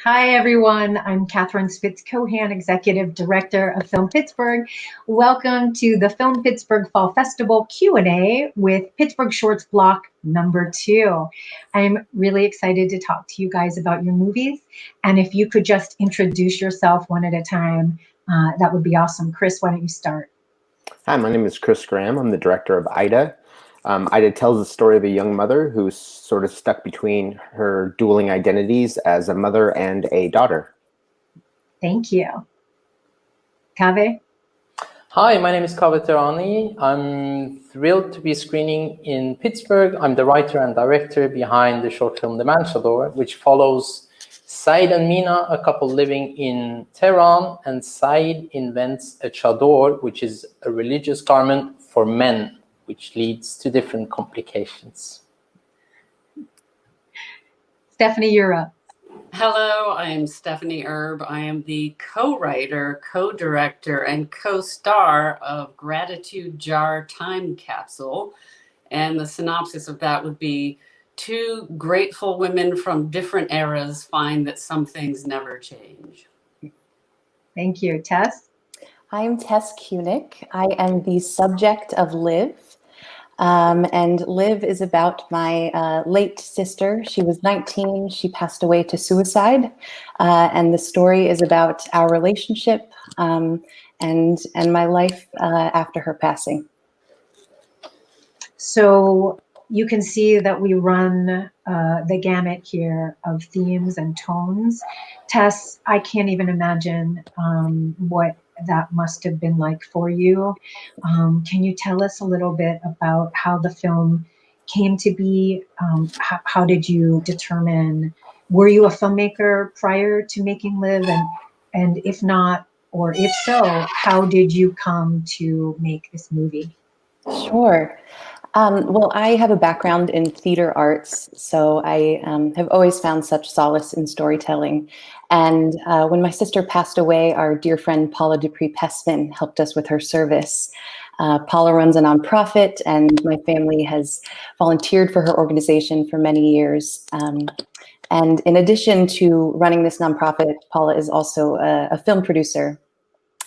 Hi, everyone. I'm Catherine Spitz-Cohan, Executive Director of Film Pittsburgh. Welcome to the Film Pittsburgh Fall Festival Q&A with Pittsburgh Shorts Block number 2. I'm really excited to talk to you guys about your movies. And if you could just introduce yourself one at a time, that would be awesome. Chris, why don't you start? Hi, my name is Chris Graham. I'm the director of Ida. Ida tells the story of a young mother who's sort of stuck between her dueling identities as a mother and a daughter. Thank you. Kaveh? Hi, my name is Kaveh Tehrani. I'm thrilled to be screening in Pittsburgh. I'm the writer and director behind the short film The Man Chador, which follows Said and Mina, a couple living in Tehran, and Said invents a chador, which is a religious garment for men, which leads to different complications. Stephanie Erb. Hello, I'm Stephanie Erb. I am the co-writer, co-director, and co-star of Gratitude Jar Time Capsule. And the synopsis of that would be: two grateful women from different eras find that some things never change. Thank you. Tess? I'm Tess Kunik. I am the subject of Live. And Live is about my late sister. She was 19. She passed away to suicide. And the story is about our relationship and my life after her passing. So you can see that we run the gamut here of themes and tones. Tess, I can't even imagine what that must have been like for you. Can you tell us a little bit about how the film came to be? How did you determine, were you a filmmaker prior to making Live? And if not, or if so, how did you come to make this movie? Sure. Well, I have a background in theater arts, so I have always found such solace in storytelling. And when my sister passed away, our dear friend Paula Dupree-Pessman helped us with her service. Paula runs a nonprofit, and my family has volunteered for her organization for many years. And in addition to running this nonprofit, Paula is also a film producer.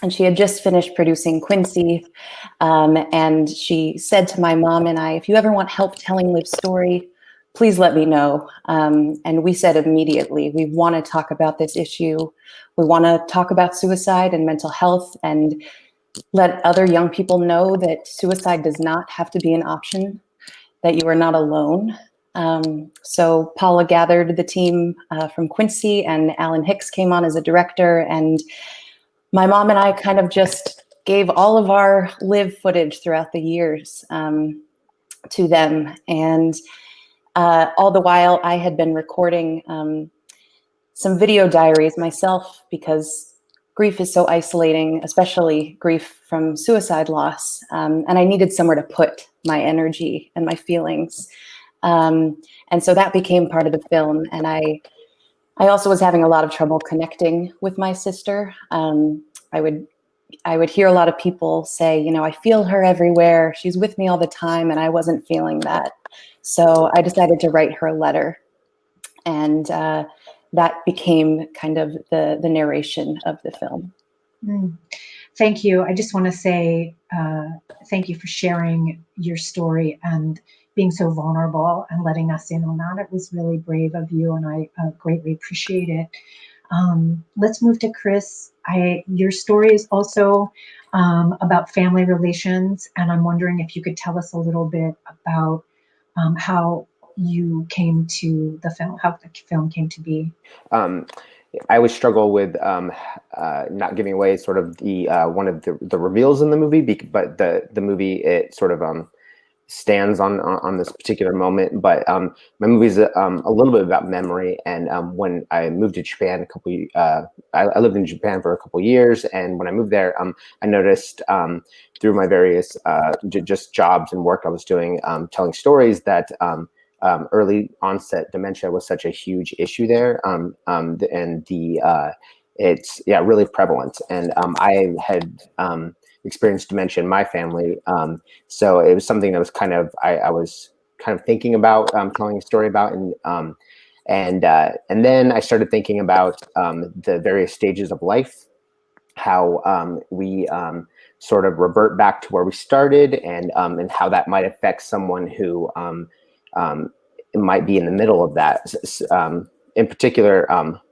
And she had just finished producing Quincy, and she said to my mom and I, if you ever want help telling Liv's story, please let me know. And we said immediately, we want to talk about this issue. We want to talk about suicide and mental health and let other young people know that suicide does not have to be an option, that you are not alone. So Paula gathered the team from Quincy, and Alan Hicks came on as a director, and my mom and I kind of just gave all of our Live footage throughout the years to them. And all the while I had been recording some video diaries myself, because grief is so isolating, especially grief from suicide loss. And I needed somewhere to put my energy and my feelings. And so that became part of the film. And I also was having a lot of trouble connecting with my sister. I would hear a lot of people say, you know, I feel her everywhere. She's with me all the time. And I wasn't feeling that. So I decided to write her a letter. And that became kind of the narration of the film. Thank you. I just want to say thank you for sharing your story and being so vulnerable and letting us in on that. It was really brave of you, and I greatly appreciate it. Let's move to Chris. Your story is also about family relations, and I'm wondering if you could tell us a little bit about how you came to the film, how the film came to be. I always struggle with not giving away sort of the one of the reveals in the movie, but the movie, it sort of stands on this particular moment. But my movie is a little bit about memory. And when I moved to Japan I lived in Japan for a couple years, and when I moved there, I noticed through my various just jobs and work I was doing, telling stories, that early onset dementia was such a huge issue there, and it's really prevalent. And I had experienced dementia in my family, so it was something that was kind of I was kind of thinking about telling a story about, And then I started thinking about the various stages of life, how we sort of revert back to where we started, and how that might affect someone who might be in the middle of that. In particular,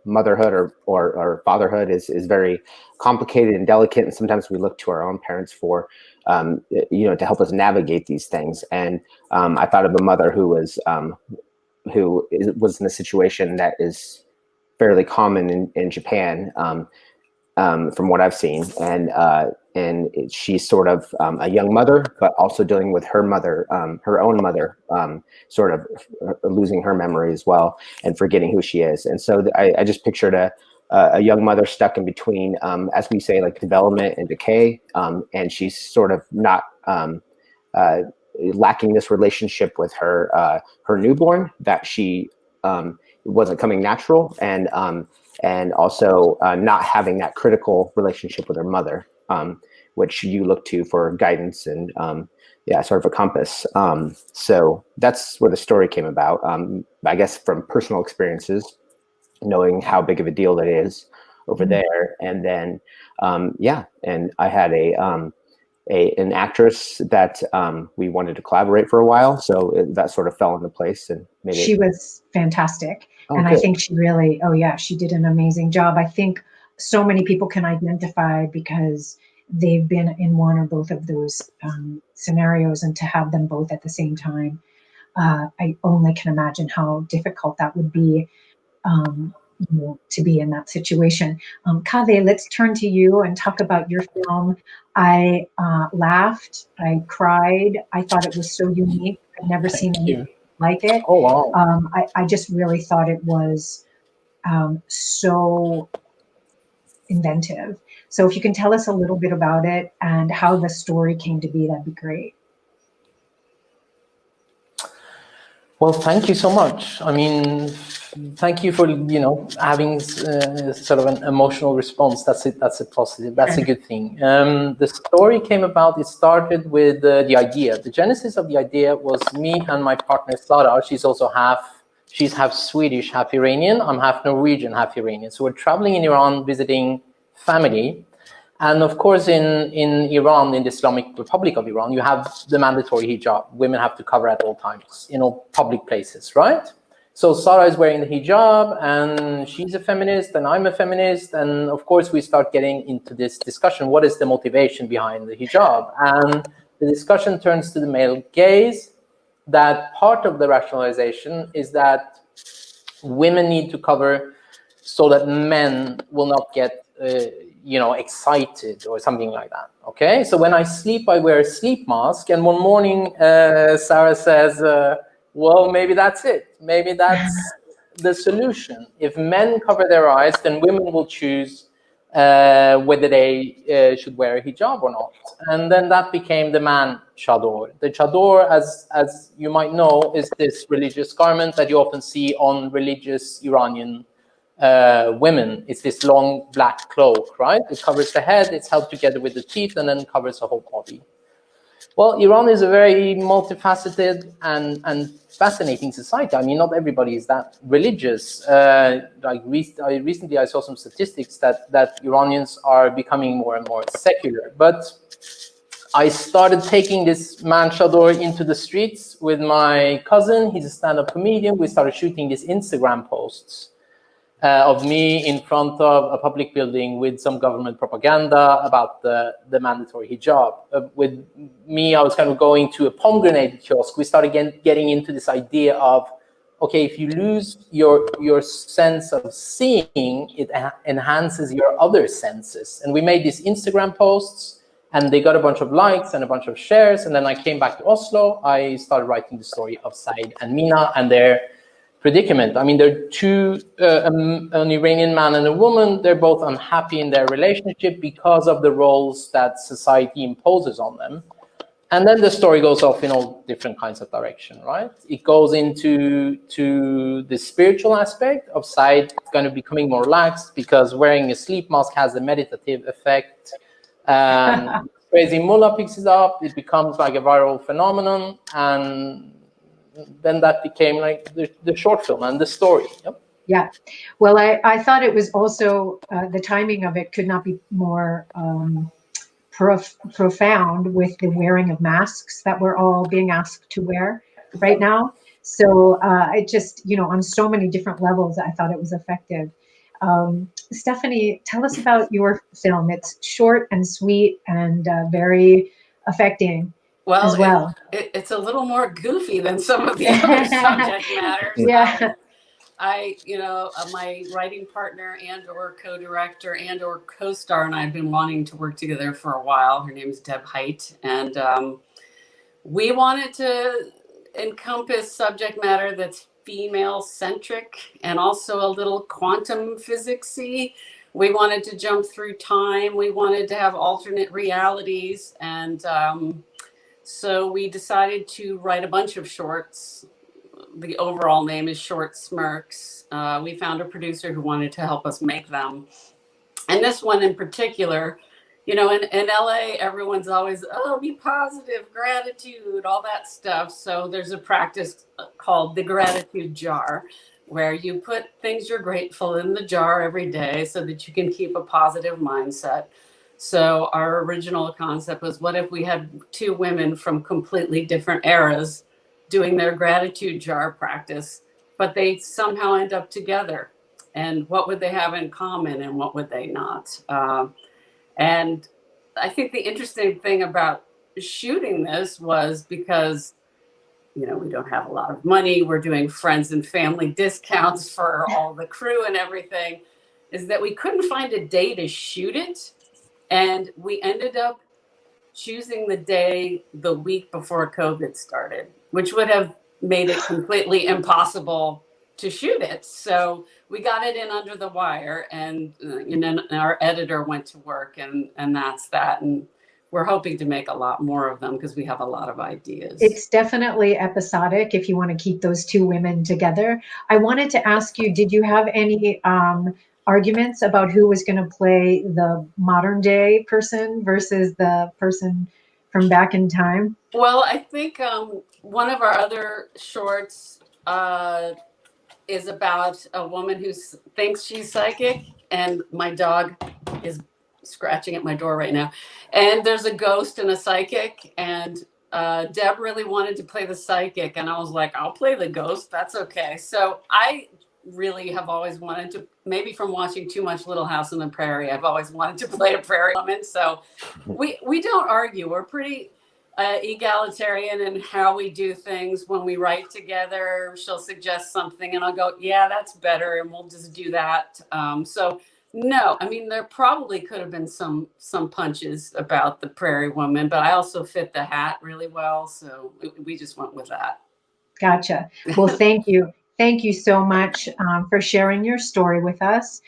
motherhood or fatherhood is very complicated and delicate, and sometimes we look to our own parents for to help us navigate these things. And I thought of a mother who was in a situation that is fairly common in Japan, from what I've seen, and she's sort of a young mother, but also dealing with her mother, her own mother, sort of losing her memory as well and forgetting who she is. And so I just pictured a young mother stuck in between, as we say, like development and decay, and she's sort of not lacking this relationship with her newborn that she wasn't coming natural, and also not having that critical relationship with her mother, which you look to for guidance and sort of a compass. So that's where the story came about. I guess from personal experiences, knowing how big of a deal that is over there, and then and I had an actress that we wanted to collaborate for a while, so that sort of fell into place and made She was fantastic. Oh, and good. I think she did an amazing job. I think so many people can identify because they've been in one or both of those scenarios, and to have them both at the same time, I only can imagine how difficult that would be, to be in that situation. Kaveh, let's turn to you and talk about your film. I laughed, I cried, I thought it was so unique. I've never seen anything like it. Oh, wow. I just really thought it was so inventive. So if you can tell us a little bit about it and how the story came to be, that'd be great. Well, thank you so much. I mean, thank you for having sort of an emotional response. That's it. That's a positive. That's a good thing. The story came about. It started with the idea. The genesis of the idea was me and my partner Sara. She's half Swedish, half Iranian. I'm half Norwegian, half Iranian. So we're traveling in Iran, visiting family. And of course, in Iran, in the Islamic Republic of Iran, you have the mandatory hijab. Women have to cover at all times, public places, right? So Sara is wearing the hijab, and she's a feminist, and I'm a feminist. And of course, we start getting into this discussion. What is the motivation behind the hijab? And the discussion turns to the male gaze, that part of the rationalization is that women need to cover so that men will not get excited or something like that. Okay, so when I sleep, I wear a sleep mask, and one morning Sarah says, well, maybe that's it. Maybe that's the solution. If men cover their eyes, then women will choose whether they should wear a hijab or not. And then that became the man chador. The chador, as you might know, is this religious garment that you often see on religious Iranian women. It's this long black cloak, right? It covers the head, it's held together with the teeth, and then covers the whole body. Well, Iran is a very multifaceted and fascinating society. I mean, not everybody is that religious. Recently I saw some statistics that Iranians are becoming more and more secular. But I started taking this man chador into the streets with my cousin. He's a stand-up comedian. We started shooting these Instagram posts of me in front of a public building with some government propaganda about the mandatory hijab. With me, I was kind of going to a pomegranate kiosk. We started getting into this idea of, okay, if you lose your sense of seeing, it enhances your other senses. And we made these Instagram posts, and they got a bunch of likes and a bunch of shares. And then I came back to Oslo. I started writing the story of Said and Mina and their predicament. I mean, they're two, an Iranian man and a woman. They're both unhappy in their relationship because of the roles that society imposes on them. And then the story goes off in all different kinds of direction, right? It goes into the spiritual aspect of Said kind of becoming more lax because wearing a sleep mask has a meditative effect. Crazy mullah picks it up. It becomes like a viral phenomenon. And then that became like the short film and the story. Yep. Yeah. Well, I thought it was also the timing of it could not be more profound with the wearing of masks that we're all being asked to wear right now. So it just, on so many different levels, I thought it was effective. Stephanie, tell us about your film. It's short and sweet and very affecting as well. It's a little more goofy than some of the other subject matters. Yeah. My writing partner and or co-director and or co-star and I have been wanting to work together for a while. Her name is Deb Height. And we wanted to encompass subject matter that's female centric and also a little quantum physics-y. We wanted to jump through time. We wanted to have alternate realities. And so we decided to write a bunch of shorts. The overall name is Short Smirks. We found a producer who wanted to help us make them. And this one in particular, in LA, everyone's always, be positive, gratitude, all that stuff. So there's a practice called the gratitude jar, where you put things you're grateful in the jar every day so that you can keep a positive mindset. So our original concept was, what if we had two women from completely different eras doing their gratitude jar practice, but they somehow end up together? And what would they have in common and what would they not? And I think the interesting thing about shooting this was because, we don't have a lot of money. We're doing friends and family discounts for all the crew and everything, is that we couldn't find a day to shoot it. And we ended up choosing the day the week before COVID started, which would have made it completely impossible to shoot it. So we got it in under the wire, and our editor went to work, and that's that. And we're hoping to make a lot more of them because we have a lot of ideas. It's definitely episodic if you want to keep those two women together. I wanted to ask you, did you have any arguments about who was going to play the modern day person versus the person from back in time? Well, I think one of our other shorts is about a woman who thinks she's psychic, and my dog is scratching at my door right now. And there's a ghost and a psychic, and Deb really wanted to play the psychic, and I was like, I'll play the ghost. That's okay. So I really have always wanted to, maybe from watching too much Little House on the Prairie, I've always wanted to play a prairie woman. So we don't argue. We're pretty egalitarian in how we do things. When we write together, she'll suggest something and I'll go, yeah, that's better, and we'll just do that. So no, I mean, there probably could have been some punches about the prairie woman, but I also fit the hat really well, so we just went with that. Gotcha. Well, thank you. Thank you so much for sharing your story with us.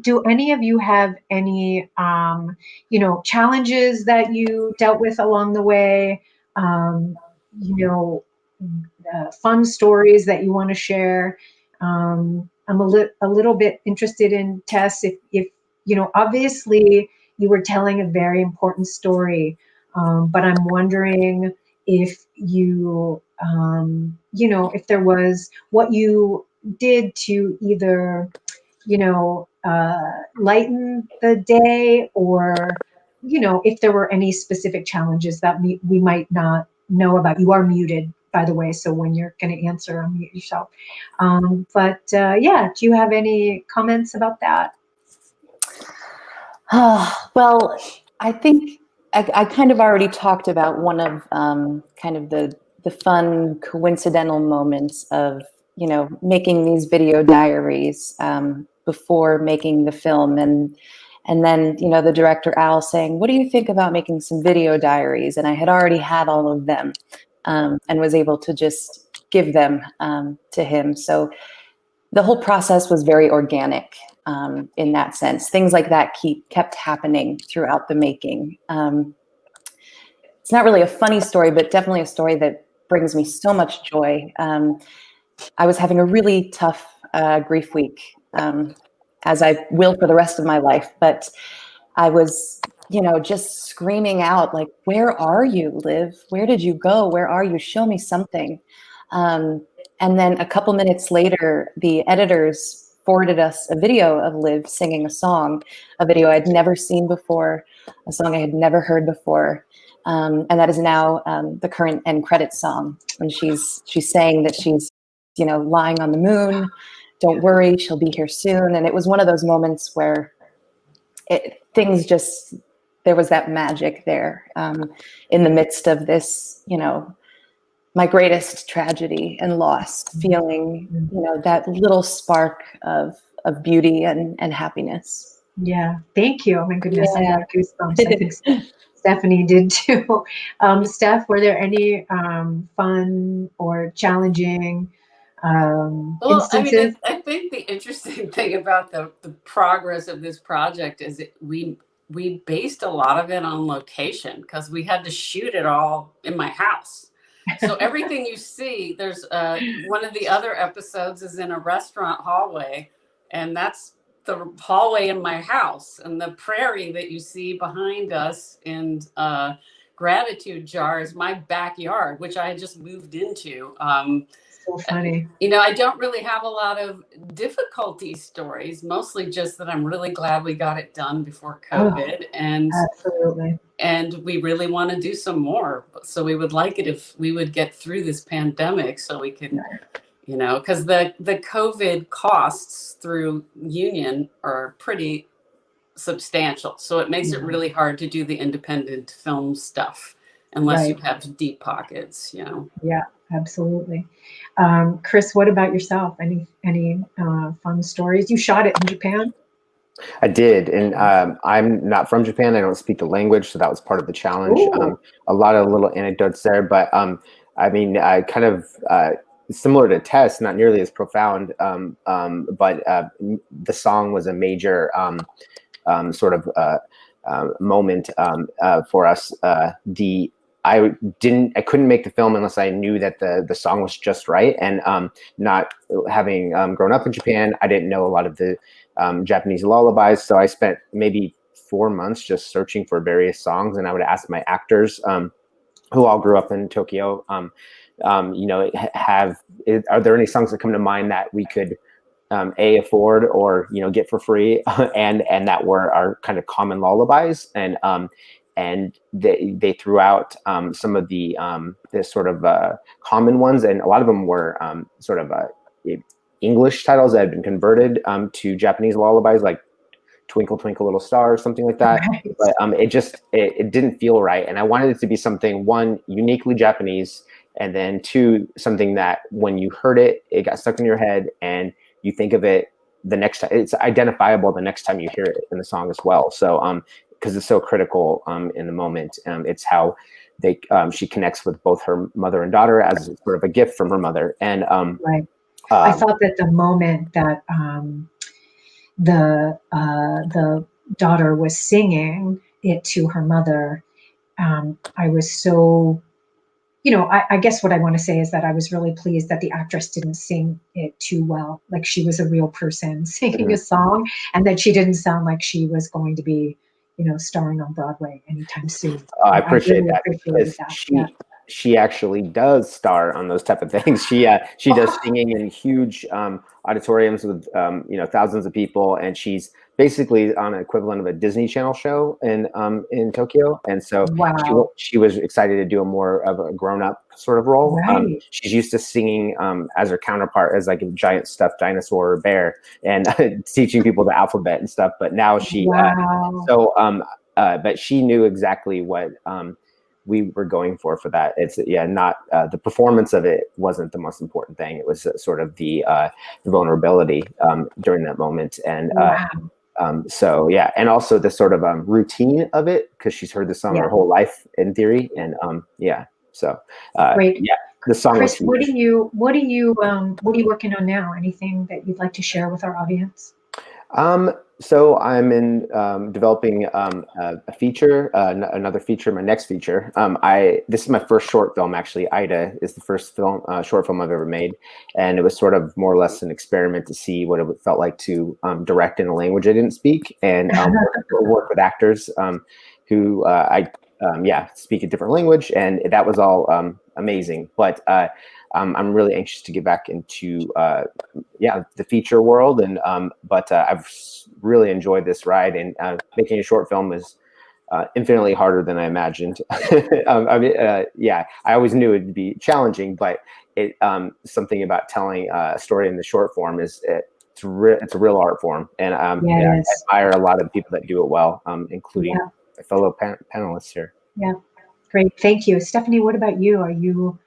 Do any of you have any, challenges that you dealt with along the way? Fun stories that you want to share? I'm a little bit interested in, Tess, if obviously you were telling a very important story, but I'm wondering if you, if there was what you did to either, lighten the day, or, if there were any specific challenges that we might not know about. You are muted, by the way, so when you're going to answer, unmute yourself. Do you have any comments about that? Well, I think I kind of already talked about one of kind of the fun coincidental moments of, making these video diaries before making the film. And then, the director Al saying, what do you think about making some video diaries? And I had already had all of them and was able to just give them to him. So the whole process was very organic in that sense. Things like that kept happening throughout the making. It's not really a funny story, but definitely a story that brings me so much joy. I was having a really tough grief week, as I will for the rest of my life. But I was, just screaming out, like, where are you, Liv? Where did you go? Where are you? Show me something. And then a couple minutes later, the editors forwarded us a video of Liv singing a song, a video I'd never seen before, a song I had never heard before. And that is now the current end credits song. And she's saying that she's, lying on the moon. Don't worry, she'll be here soon. And it was one of those moments where there was that magic there in the midst of this, my greatest tragedy and loss, feeling, that little spark of beauty and happiness. Yeah, thank you. Oh my goodness, I Yeah. got goosebumps. I think Stephanie did too. Steph, were there any fun or challenging Well, I mean, instances? I think the interesting thing about the progress of this project is we based a lot of it on location because we had to shoot it all in my house. So everything you see, there's one of the other episodes is in a restaurant hallway, and that's the hallway in my house, and the prairie that you see behind us in Gratitude Jar is my backyard, which I just moved into. So funny. I don't really have a lot of difficulty stories, mostly just that I'm really glad we got it done before COVID. Absolutely. And we really want to do some more. So we would like it if we would get through this pandemic so we could, because the COVID costs through union are pretty substantial. So it makes it really hard to do the independent film stuff unless you have deep pockets, Yeah, absolutely. Chris, what about yourself? Any fun stories? You shot it in Japan? I did, and I'm not from Japan. I don't speak the language, so that was part of the challenge. A lot of little anecdotes there, but I mean, kind of similar to Tess, not nearly as profound, but the song was a major sort of moment for us. I couldn't make the film unless I knew that the song was just right. And not having grown up in Japan, I didn't know a lot of the Japanese lullabies. So I spent maybe 4 months just searching for various songs, and I would ask my actors who all grew up in Tokyo, are there any songs that come to mind that we could afford or get for free, and that were our kind of common lullabies, and they threw out some of the sort of common ones, and a lot of them were sort of English titles that had been converted to Japanese lullabies, like Twinkle Twinkle Little Star or something like that. Right. But it didn't feel right, and I wanted it to be something, one, uniquely Japanese, and then two, something that when you heard it, it got stuck in your head, and you think of it the next time. It's identifiable the next time you hear it in the song as well. So because it's so critical in the moment. It's how she connects with both her mother and daughter as sort of a gift from her mother. And right. I thought that the moment that the daughter was singing it to her mother, I was so, I guess what I want to say is that I was really pleased that the actress didn't sing it too well, like she was a real person singing a song, and that she didn't sound like she was going to be, starring on Broadway anytime soon. I appreciate really that. appreciated that. She actually does star on those type of things. She does singing in huge auditoriums with thousands of people, and she's basically on an equivalent of a Disney Channel show in Tokyo. And so she was excited to do a more of a grown-up sort of role. Right. She's used to singing as her counterpart as like a giant stuffed dinosaur or bear, and teaching people the alphabet and stuff. But now she but she knew exactly what we were going for that. It's not the performance of it wasn't the most important thing. It was sort of the vulnerability during that moment, and and also the sort of routine of it, because she's heard the song her whole life in theory, and great. The song. Chris, what are you working on now? Anything that you'd like to share with our audience? So I'm in developing a feature, another feature, my next feature. This is my first short film, actually. Ida is the first short film I've ever made, and it was sort of more or less an experiment to see what it felt like to direct in a language I didn't speak, and work with actors who I speak a different language, and that was all amazing. But I'm really anxious to get back into the feature world, and but I've really enjoyed this ride, and making a short film is infinitely harder than I imagined. I mean, I always knew it'd be challenging, but something about telling a story in the short form it's a real art form, and I admire a lot of the people that do it well, including my fellow panelists here. Yeah, great, thank you, Stephanie. What about you? Are you?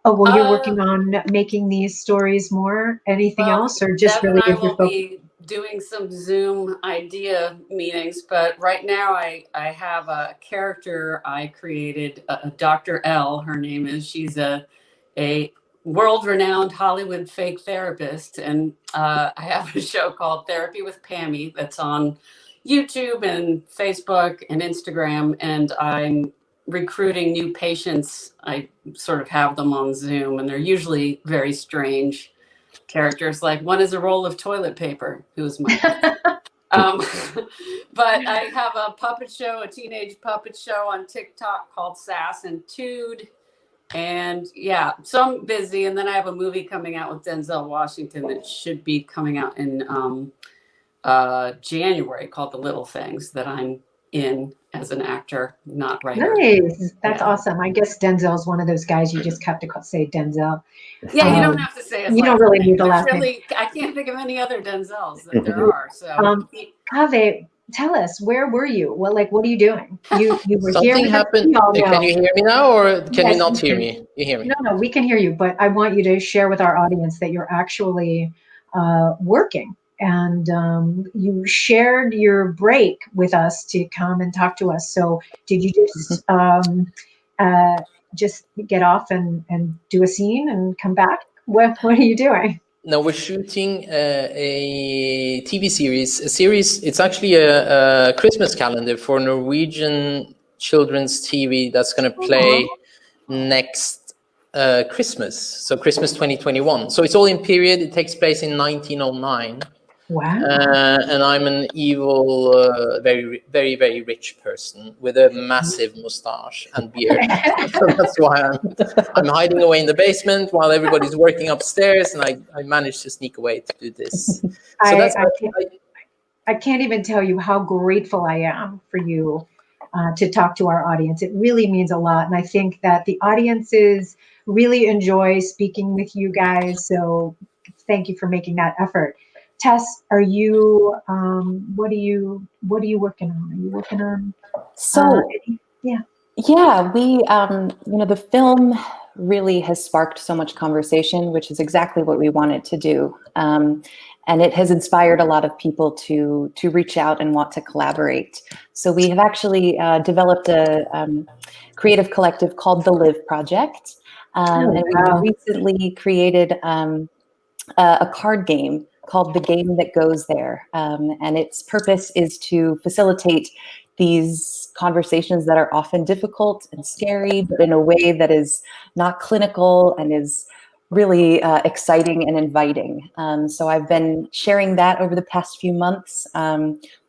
Oh, well, you're working on making these stories more. Anything else, or just Deb really and I is your will focus? be doing some Zoom idea meetings, but right now I have a character I created, Dr. L. Her name is. She's a world-renowned Hollywood fake therapist, and I have a show called Therapy with Pammy that's on YouTube and Facebook and Instagram, and I'm recruiting new patients. I sort of have them on Zoom, and they're usually very strange characters. Like one is a roll of toilet paper, who's my but I have a puppet show, a teenage puppet show on TikTok called Sass and Tude. And yeah, so I'm busy. And then I have a movie coming out with Denzel Washington that should be coming out in January called The Little Things, that I'm in as an actor, not writer. Nice, that's awesome. I guess Denzel's one of those guys you just have to say Denzel. Yeah, you don't have to say his you don't really need the last name. I can't think of any other Denzels that there are. So, Kaveh, tell us, where were you? What are you doing? You were here. Something happened. Can you hear me now, or can you not hear me? You hear me? No, we can hear you, but I want you to share with our audience that you're actually working. And you shared your break with us to come and talk to us. So did you just get off and do a scene and come back? What are you doing? No, we're shooting a TV series. It's actually a Christmas calendar for Norwegian children's TV that's going to play next Christmas. So Christmas 2021. So it's all in period. It takes place in 1909. Wow. And I'm an evil, very, very, very rich person with a massive mustache and beard. So that's why I'm hiding away in the basement while everybody's working upstairs, and I managed to sneak away to do this. So I can't even tell you how grateful I am for you to talk to our audience. It really means a lot, and I think that the audiences really enjoy speaking with you guys. So thank you for making that effort. Tess, are you? What are you working on? Are you working on? We the film really has sparked so much conversation, which is exactly what we wanted to do, and it has inspired a lot of people to reach out and want to collaborate. So we have actually developed a creative collective called the Live Project, and we recently created a card game called The Game That Goes There. And its purpose is to facilitate these conversations that are often difficult and scary, but in a way that is not clinical and is really exciting and inviting. So I've been sharing that over the past few months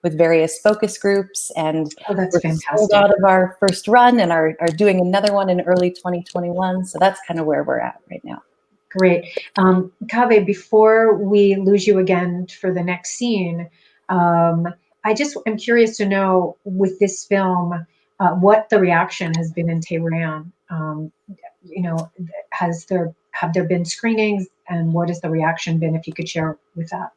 with various focus groups, and we're sold out of our first run and are doing another one in early 2021. So that's kind of where we're at right now. Great. Kaveh, before we lose you again for the next scene, I just am curious to know, with this film, what the reaction has been in Tehran. Have there been screenings, and what has the reaction been, if you could share with that?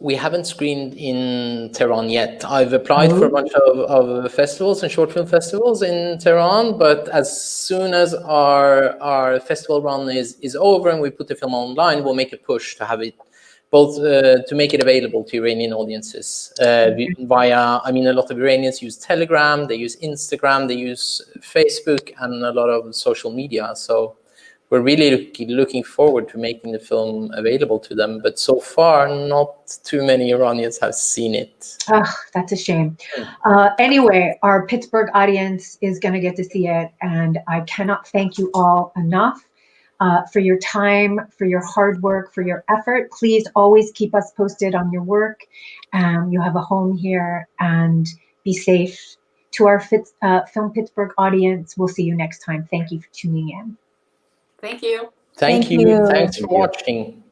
We haven't screened in Tehran yet. I've applied for a bunch of festivals and short film festivals in Tehran, but as soon as our festival run is over and we put the film online, we'll make a push to have it both to make it available to Iranian audiences via, a lot of Iranians use Telegram, they use Instagram, they use Facebook, and a lot of social media. So we're really looking forward to making the film available to them, but so far, not too many Iranians have seen it. Oh, that's a shame. Anyway, our Pittsburgh audience is going to get to see it, and I cannot thank you all enough for your time, for your hard work, for your effort. Please always keep us posted on your work. You have a home here, and be safe To our Film Pittsburgh audience, we'll see you next time. Thank you for tuning in. Thank you. Thank Thank you. you. Thanks for watching.